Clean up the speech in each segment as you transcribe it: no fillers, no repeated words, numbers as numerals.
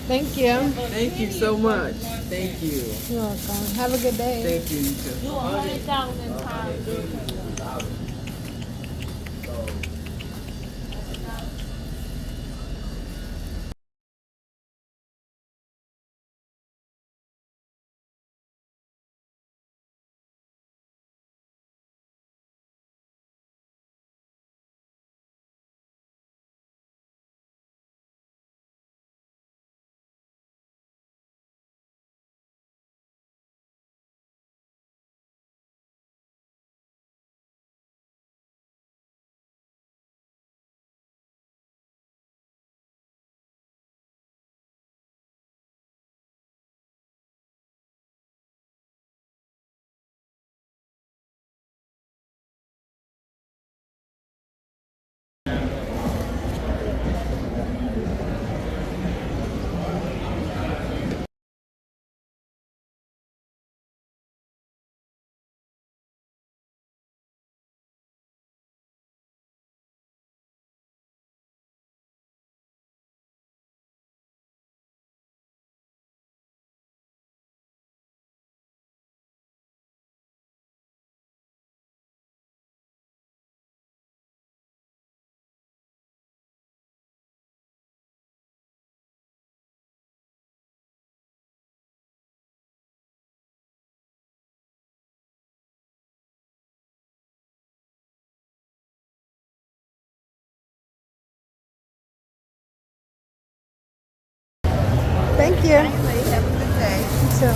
Thank you. Thank you so much. Thank you. You're welcome. Have a good day. Thank you, you too. 100,000 times. Thank you. Have a good day. You too.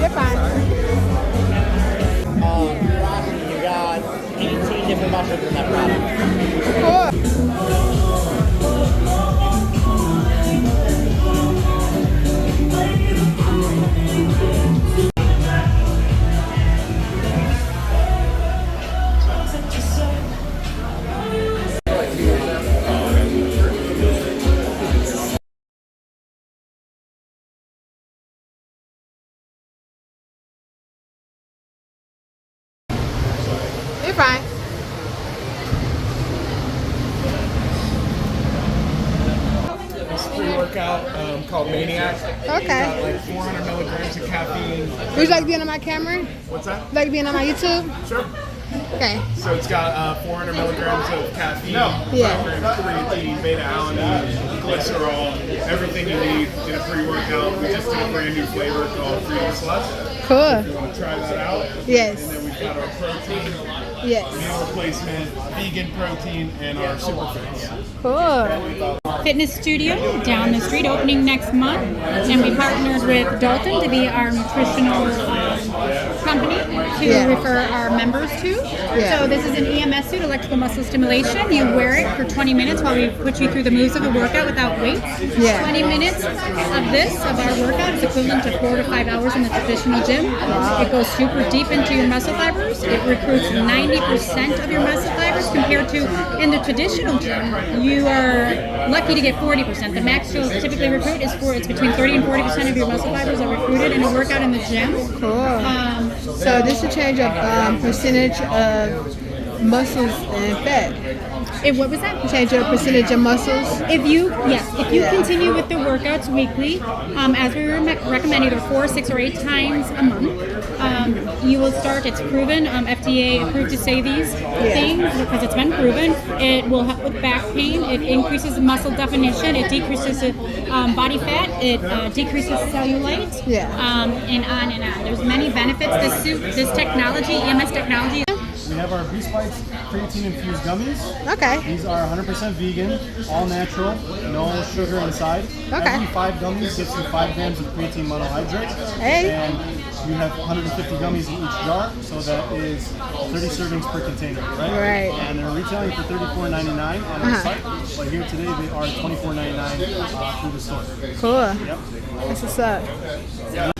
You're fine. You got 18 different mushrooms in that product. Cool. You're fine. Pre-workout called Maniac. Okay. Got like 400 milligrams of caffeine. Would you like being on my camera? What's that? Would you like being on my YouTube? Sure. Okay. So it's got 400 milligrams of caffeine, Yeah. creatine, beta-alanine, glycerol, everything you need in a pre-workout. We just did a brand new flavor called Freedom Slush. If you Cool. want to try that out. Yes. And then we've got our protein, Yes. meal replacement, vegan protein, and our superfoods. Cool. Fitness studio down the street, opening next month, and we partnered with Dalton to be our nutritional company to refer our members to. Yeah. So this is an EMS suit, electrical muscle stimulation. You wear it for 20 minutes while we put you through the moves of a workout without weights. Yeah. 20 minutes of our workout is equivalent to 4 to 5 hours in the traditional gym. It goes super deep into your muscle fibers. It recruits 90% of your muscle fibers compared to in the traditional gym, you are lucky to get 40%. The max you'll typically recruit is it's between 30 and 40% of your muscle fibers are recruited in a workout in the gym. Cool. So this will change your percentage of muscles and fat. What was that? Change your percentage of muscles. If you continue with the workouts weekly, as we recommend either 4, 6, or 8 times a month, you will start. It's proven, FDA approved to say these things because it's been proven. It will help with back pain. It increases muscle definition. It decreases body fat. It decreases cellulite. Yeah. And on and on. There's many benefits. This technology, EMS technology. we have our Beast Bites creatine infused gummies. Okay. These are 100% vegan, all natural, no sugar inside. Okay. Every 5 gummies gives you 5 grams of creatine monohydrate. Hey. And you have 150 gummies in each jar, so that is 30 servings per container, right? Right. And they're retailing for $34.99 on our site, but here today they are $24.99 through the store. Cool. Yep. That's what's up. Yep.